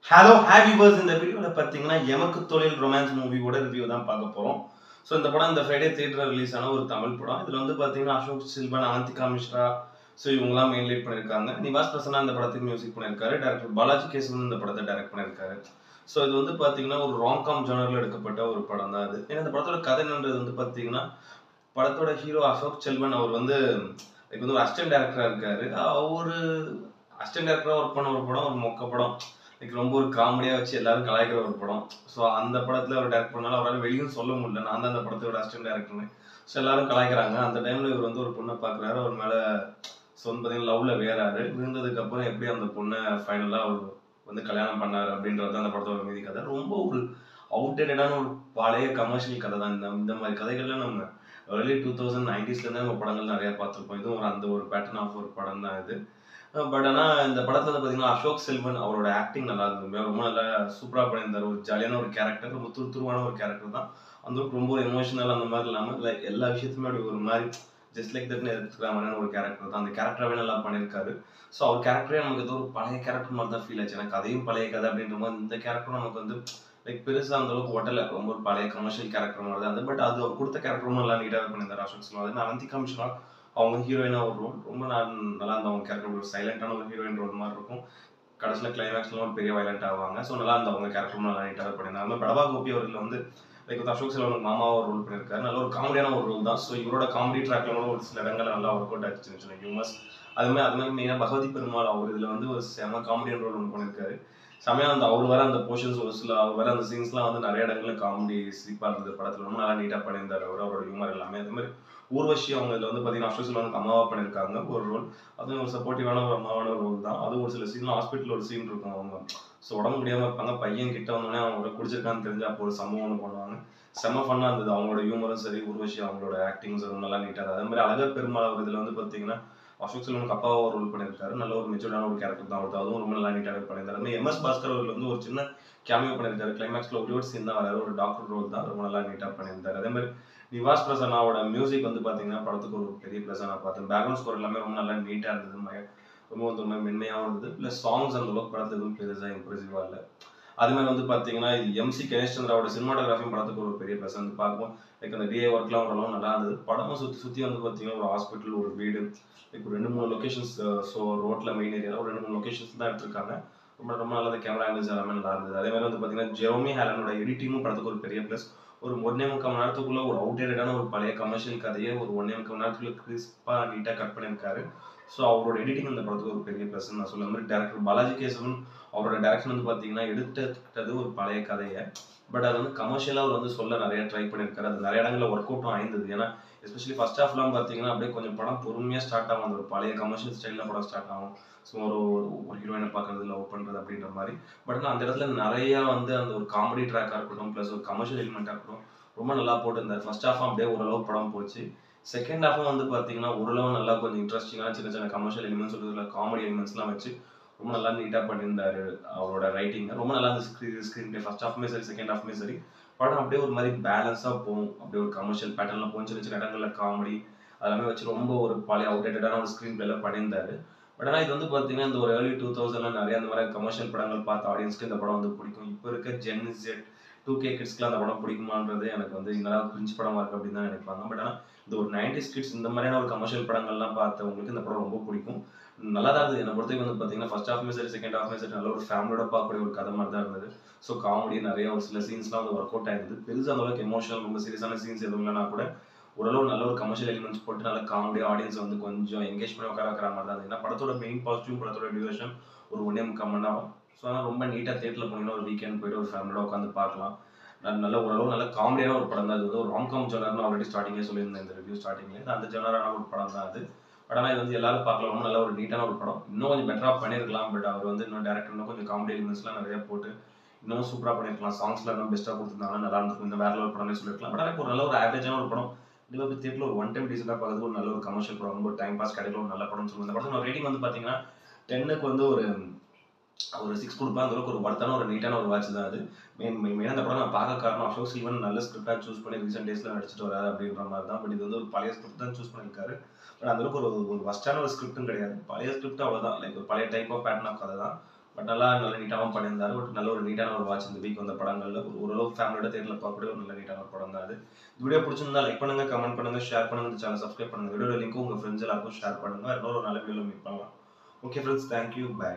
Hello happy purse இந்த வீடியோவில் பார்த்தீங்கன்னா எமக்கு தொழில் ரொமான்ஸ் மூவியோட ரிவ்யூ தான் பார்க்க போகிறோம். ஸோ இந்த படம் இந்த ஃப்ரைடே தியேட்டரில் ரிலீஸ் ஆன ஒரு தமிழ் படம். இதில் வந்து பார்த்தீங்கன்னா அசோக் சில்வன், அவந்திகா மிஸ்ரா, ஸோ இவங்கெல்லாம் மெயின் லீட் பண்ணியிருக்காங்க. நிவாஸ் பிரசன்னா இந்த படத்துக்கு மியூசிக் பண்ணியிருக்காரு. டேரக்டர் பாலாஜி கேசவன் இந்த படத்தை டைரக்ட் பண்ணியிருக்காரு. ஸோ இது வந்து பார்த்தீங்கன்னா ஒரு ராம்காம் ஜானரில் எடுக்கப்பட்ட ஒரு படம் தான் அது. ஏன்னா இந்த படத்தோட கதை என்னன்றது வந்து பார்த்தீங்கன்னா படத்தோட ஹீரோ அசோக் செல்வன் அவர் வந்து ஒரு அசிஸ்டன்ட் டேரக்டராக இருக்காரு. அவரு அசிஸ்டன்ட் டேரக்டராக ஒர்க் பண்ண ஒரு படம் ஒரு மொக்க படம். ரொம்ப ஒரு காமெடியாக வச்சு எல்லாரும் கலாய்க்கிற ஒரு படம். ஸோ அந்த படத்தில் அவர் டேரக்ட் பண்ணாலும் அவரால் வெளியும் சொல்ல முடியல, நான் தான் அந்த படத்தோட அசிஸ்டன்ட் டேரக்டர்னு. ஸோ எல்லாரும் கலாய்க்கிறாங்க. அந்த டைமில் இவர் வந்து ஒரு பொண்ணை பார்க்குறாரு. அவர் மேலே ஸோ வந்து பார்த்தீங்கன்னா லவ்வில் வேறாரு. விழுந்ததுக்கப்புறம் எப்படி அந்த பொண்ணை ஃபைனலாக அவர் வந்து கல்யாணம் பண்ணார் அப்படின்றது அந்த படத்தோட மீதி கதை. ரொம்ப ஒரு அவுட்டேட்டடான ஒரு பழைய கமர்ஷியல் கதை தான். இந்த மாதிரி கதைகள்லாம் நம்ம ஏர்லி 2090ஸ்லேருந்தே நம்ம படங்கள் நிறையா பார்த்துருப்போம். இதுவும் ஒரு அந்த ஒரு பேட்டர்ன் ஆஃப் ஒரு படம் தான் இது. பட் ஆனால் இந்த படத்தில் வந்து பார்த்தீங்கன்னா அசோக் செல்வன் அவரோட ஆக்டிங் நல்லா இருந்தது. ரொம்ப நல்லா சூப்பராக பண்ணியிருந்தார். ஒரு ஜாலியான ஒரு கேரக்டர், ரொம்ப துருதுருவான ஒரு கேரக்டர் தான். அந்த ரொம்ப எமோஷனல் அந்த மாதிரி இல்லாமல் லைக் எல்லா விஷயத்துமே அப்படி ஒரு மாதிரி ஜஸ்ட் லைக் தட்னு எடுத்துக்கிற மாதிரியான ஒரு கேரக்டர் தான். அந்த கேரக்டராகவே நல்லா பண்ணியிருக்காரு. ஸோ அவர் கேரக்டரே நமக்கு ஏதோ ஒரு பழைய கேரக்டர் மாதிரி தான் ஃபீல் ஆச்சு. எனக்கு கதையும் பழைய கதை அப்படின்ற மாதிரி இந்த கேரக்டரும் நமக்கு வந்து லைக் பெருசாக அந்த அளவுக்கு ஒட்டலை. ரொம்ப ஒரு பழைய கமர்ஷியல் கேரக்டர் மாதிரி தான். பட் அது அவர் கொடுத்த கேரக்டரும் நல்லா நீட்டாகவே பண்ணியிருந்தார் அசோக் செல்வன். அதே மாதிரி அவந்திகா மிஸ்ரா அவங்க ஹீரோயினா ஒரு ரோல் ரொம்ப நல்லா இருந்த அவங்க கேரக்டர். ஒரு சைலண்டான ஒரு ஹீரோயின் ரோல் மாதிரி இருக்கும். கடைசியில் கிளைமேக்ஸ்லாம் ஒரு பெரிய வயலண்ட் ஆவாங்க. ஸோ நல்லா இருந்த அவங்க கேரக்டரும் நல்லா நீட்டாக பண்ணியிருந்தாங்க. படபா கோபி அவர்கள் வந்து லைக் அசோக் செல்வனுக்கு மாமாவை ஒரு ரோல் பண்ணியிருக்காரு. நல்ல ஒரு காமெடியான ஒரு ரோல் தான். ஸோ இவரோட காமெடி ட்ராக்ல கூட ஒரு சில இடங்கள் நல்லா ஒர்க் அவுட் ஆச்சு, சின்ன ஹியூமர்ஸ். அது மாதிரி மெயினாக பகவதி பெருமாள் அவர் இதில் வந்து ஒரு செம காமெடியான ரோல் ஒன்று பண்ணியிருக்காரு. செமையாக அந்த அவர் வர அந்த போர்ஷன்ஸ் ஒரு சில அவர் வர அந்த சீன்ஸ்லாம் வந்து நிறைய இடங்கள்ல காமெடி சிரிப்பாக இருந்தது. படத்தில் ரொம்ப நல்லா நீட்டாக பண்ணியிருந்தார் அவரோட ஹியூமர் எல்லாமே. அது மாதிரி ஊர்வஷி அவங்க இதில் வந்து பார்த்தீங்கன்னா அசோக் செல்வனுக்கு அம்மாவா பண்ணியிருக்காங்க ஒரு ரோல். அதுவும் ஒரு சப்போர்ட்டிவான ஒரு அம்மாவான ஒரு ரோல் தான். அதுவும் ஒரு சில சீன்லாம் ஹாஸ்பிட்டல் ஒரு சீன் இருக்கும். அவங்க ஸோ உடம்பு முடியாமல் இருப்பாங்க. பையன் கிட்ட வந்தோடனே அவங்க குடிச்சிருக்கான்னு தெரிஞ்சு அப்போ ஒரு சம்பவம் ஒன்று பண்ணுவாங்க. செம்ம ஃபன்னாக இருந்தது. அவங்களோட ஹியூமரும் சரி, ஊர்வஷி அவங்களோட ஆக்டிங்ஸும் நல்லா நீட்டாக. அதே மாதிரி அழகர் பெருமாள் அவர் இதில் வந்து பார்த்தீங்கன்னா அசோக் செல்வனுக்கு அப்பாவை ரோல் பண்ணியிருக்காரு. நல்ல ஒரு மெச்சூர்டான ஒரு கேரக்டர் தான் அவருக்கு. அதுவும் ரொம்ப நல்லா நீட்டாகவே பண்ணியிருந்தாரு. அதுமாதிரி எம்எஸ் பாஸ்கர் அவர்கள் வந்து ஒரு சின்ன கேமியோ பண்ணியிருக்காரு. கிளைமேக்ஸில் ஒரே ஒரு சீன் தான் வராரு. ஒரு டாக்டர் ரோல் தான். ரொம்ப நல்லா நீட்டாக பண்ணியிருந்தாரு. அதே மாதிரி நிவாஸ் பிரசன்னாவோட மியூசிக் வந்து பார்த்தீங்கன்னா படத்துக்கு ஒரு பெரிய ப்ளஸ்ஸாக நான் பார்த்தேன். பேக்ரவுண்ட் ஸ்கோர் எல்லாமே ரொம்ப நல்லா நீட்டாக இருந்தது. ரொம்ப வந்து ரொம்ப மென்மையாகவும் இருந்தது. ப்ளஸ் சாங்ஸ் அந்த அளவுக்கு படத்துக்கு எதுவும் பெருசாக இம்ப்ரெசிவாக இல்லை. அது மாதிரி வந்து பார்த்தீங்கன்னா எம்சி கணேஷ் சந்திராவோட சினிமாட்டோகிராஃபி படத்துக்கு ஒரு பெரிய ப்ளஸ் வந்து பார்ப்போம். லைக் அந்த டிஏ ஒர்க்லாம் ஓரளவு நல்லா இருந்தது. படமும் சுற்றி வந்து பார்த்தீங்கன்னா ஒரு ஹாஸ்பிட்டல், ஒரு வீடு, லைக் ஒரு 2-3 லொக்கேஷன்ஸ். ஸோ ரோட்டில் மெயின் ஏரியாவில் ஒரு 2-3 லொக்கேஷன்ஸ் தான் எடுத்திருக்காங்க. ரொம்ப ரொம்ப நல்லது. கேமரா ஆங்கிள்ஸ் எல்லாமே நல்லா இருந்தது. அதே மாதிரி வந்து பார்த்தீங்கன்னா ஜெரோமி ஹேலனோட எடிட்டிங்கும் படத்துக்கு ஒரு பெரிய ப்ளஸ். ஒரு 1.25 மணி நேரத்துக்குள்ள ஒரு அவுட்டேட்டடான ஒரு பழைய கமர்ஷியல் கதையை ஒரு 1.25 மணி நேரத்துக்குள்ள கிறிஸ்பாக நீட்டாக கட் பண்ணியிருக்காரு. ஸோ அவரோட எடிட்டிங் இந்த படத்துக்கு ஒரு பெரிய ப்ளஸ் நான் சொல்ல மாதிரி. டேரக்டர் பாலாஜி கேசவன் அவரோட டேரக்ஷன் வந்து பார்த்தீங்கன்னா எடுத்துக்கிட்டது ஒரு பழைய கதையை. பட் அது வந்து கமர்ஷியலாக அவர் வந்து சொல்ல நிறைய ட்ரை பண்ணியிருக்காரு. அது நிறைய இடங்களில் ஒர்க் அவுட்டும் ஆயிருந்தது. ஏன்னா எஸ்பெஷலி ஃபர்ஸ்ட் ஹாஃப்லாம் பார்த்தீங்கன்னா அப்படியே கொஞ்சம் படம் பொறுமையாக ஸ்டார்ட் ஆகும். அந்த ஒரு பழைய கமர்ஷியல் ஸ்டைலில் படம் ஸ்டார்ட் ஆகும். ஸோ ஒரு ஹீரோயினை பார்க்கறது, லவ் பண்ணுறது அப்படின்ற மாதிரி. பட் ஆனால் அந்த இடத்துல நிறையா வந்து அந்த ஒரு காமெடி ட்ராக்காக இருக்கட்டும், ப்ளஸ் ஒரு கமர்ஷியல் எலிமெண்ட்டாக இருக்கட்டும், ரொம்ப நல்லா போட்டிருந்தார். ஃபர்ஸ்ட் ஹாஃபும் அப்படியே ஓரளவு படம் போச்சு. செகண்ட் ஹாஃபும் வந்து பார்த்தீங்கன்னா ஓரளவு நல்லா கொஞ்சம் இன்ட்ரெஸ்டிங்கான சின்ன சின்ன கமர்ஷியல் எலிமெண்ட்ஸ், ஒரு காமெடி எலிமெண்ட்ஸ்லாம் வச்சு ரொம்ப நல்லா நீட்டாக பண்ணியிருந்தாரு. அவரோட ரைட்டிங் ரொம்ப நல்லா இருந்துச்சு. ஸ்க்ரீன் பிளே ஃபர்ஸ்ட் ஹாஃப்மே சரி, செகண்ட் ஹாஃப்மே சரி, படம் அப்படியே ஒரு மாதிரி பேலன்ஸாக போகும். அப்படியே ஒரு கமர்ஷியல் பேட்டர்னில் போகும். சின்ன சின்ன இடங்களில் காமெடி அதெல்லாமே வச்சு ரொம்ப ஒரு பழைய அவுட்டேட்டடான ஒரு ஸ்க்ரீன் பிளேல பண்ணியிருந்தாரு. பட் ஆனால் இது வந்து பார்த்தீங்கன்னா இந்த ஒரு ஏர்லி 2000 நிறைய அந்த மாதிரி கமர்ஷியல் படங்கள் பார்த்த ஆடியன்ஸ்க்கு இந்த படம் வந்து பிடிக்கும். இப்போ இருக்க ஜென் Z 2K கிட்ஸ்க்குலாம் அந்த படம் பிடிக்குமான்றது எனக்கு வந்து என்னடா கிரிஞ்ச் படமாக இருக்குது அப்படின்னு தான் நினைப்பாங்க. பட் ஆனால் இந்த ஒரு 90s கிட்ஸ் இந்த மாதிரியான ஒரு கமர்ஷியல் படங்கள்லாம் பார்த்தவங்களுக்கு இந்த படம் ரொம்ப பிடிக்கும். நல்லா தான் இருந்தது. என்னை பொறுத்தவரைக்கும் வந்து பார்த்தீங்கன்னா ஃபர்ஸ்ட் ஹாஃப்மே சரி, செகண்ட் ஹாஃப்மே சரி, நல்ல ஒரு ஃபேமிலியோட பார்க்கக்கூடிய ஒரு கதை மாதிரி தான் இருந்தது. ஸோ காமெடி நிறைய ஒரு சில சீன்ஸ்லாம் வந்து ஒர்க் அவுட் ஆயிருந்தது. பெருசாக அந்த அளவுக்கு எமோஷனல் ரொம்ப சீரியஸான சீன்ஸ் எதுவும் இல்லைனா கூட ஓரளவு நல்ல ஒரு கமர்ஷியல் எலிமெண்ட்ஸ் போட்டு நல்ல காமெடி ஆடியன்ஸ் வந்து கொஞ்சம் எங்கேஜ் பண்ணி உட்கார வைக்கிற மாதிரி தான் இருந்தது. ஏன்னா படத்தோட மெயின் பாசிட்டிவ் படத்தோட டியூரேஷன் ஒரு 1.25 மணி நேரம். ஸோ ஆனால் ரொம்ப நீட்டாக தேட்டரில் போனீங்கன்னா ஒரு வீக்கெண்ட் போயிட்டு ஒரு ஃபேமிலியோட உட்காந்து பார்க்கலாம். நல்ல ஓரளவு நல்ல காமெடியான ஒரு படம் தான். இது வந்து ஒரு ராம்காம் ஜானர்னு ஆல்ரெடி ஸ்டார்டிங்கே சொல்லியிருந்தேன் இந்த ரிவ்யூ ஸ்டார்டிங்லேயே. அந்த ஜானரான ஒரு படம் தான் அது. பட் ஆனால் இது வந்து எல்லாரும் பார்க்கலாம். ரொம்ப நல்ல ஒரு நீட்டான ஒரு படம். இன்னும் கொஞ்சம் பெட்டராக பண்ணியிருக்கலாம். பட் அவர் வந்து இன்னும் டேரக்டர் இன்னும் கொஞ்சம் காமெடி எலிமெண்ட்ஸ்லாம் நிறைய போட்டு இன்னும் சூப்பராக பண்ணியிருக்கலாம். சாங்ஸ்லாம் இன்னும் பெஸ்ட்டாக கொடுத்துருந்தாங்கன்னா நல்லா இருந்திருக்கும். இந்த வேற ஒரு படமே சொல்லியிருக்கலாம். பட் ஆனால் ஒரு நல்ல ஒரு ஆவரேஜான ஒரு படம். இதுல போய் தியேட்டர்ல ஒரு ஒன் டைம் டீசெண்டாக பார்க்கறது ஒரு நல்ல ஒரு கமர்ஷியல் படம். ரொம்ப டைம் பாஸ் கிடைக்கல ஒரு நல்ல படம்னு சொல்லுவாங்க. இந்த படத்தோட ரேட்டிங் வந்து பார்த்தீங்கன்னா 10க்கு வந்து ஒரு 6 கொடுப்பேன். அந்த அளவுக்கு ஒரு வர்த்தான ஒரு நீட்டான ஒரு வாட்ச் தான் அது. மெயினாக அந்த படம் நான் பார்க்க காரணம் அசோக் செல்வன் நல்ல ஸ்கிரிப்டாக சூஸ் பண்ணி ரீசெண்ட் டேஸில் நடிச்சிட்டு வராது அப்படின்ற மாதிரி தான். பட் இது வந்து ஒரு பழைய ஸ்கிரிப்ட் தான் சூஸ் பண்ணியிருக்காரு. பட் அந்த அளவுக்கு ஒரு வஸ்டான ஒரு ஸ்கிரிப்டும் கிடையாது. பழைய ஸ்கிரிப்ட் அவ்வளோதான். லைக் ஒரு பழைய டைப் ஆஃப் பேட்டர்ன் ஆஃப் கதை தான். பட் நல்ல நீட்டாகவும் பண்ணியிருந்தாரு. நல்ல ஒரு நீட்டான ஒரு வாட்ச் இந்த வீக் வந்த படங்கள்ல ஓரளவுக்கு ஃபேமிலியோட தேட்டரில் பார்க்கக்கூடிய ஒரு நல்ல நீட்டான ஒரு படம் தான் அது. இந்த வீடியோ பிடிச்சிருந்தா லைக் பண்ணுங்க, கமெண்ட் பண்ணுங்க, ஷேர் பண்ணுங்க, இந்த சேனல் சப்ஸ்கிரைப் பண்ணுங்க. வீடியோட லிங்க்கும் உங்க ஃப்ரெண்ட்ஸ் எல்லாருக்கும் ஷேர் பண்ணுங்க. இன்னொரு நல்ல வீடியோவில் மீட் பண்ணலாம். Okay friends, thank you, by.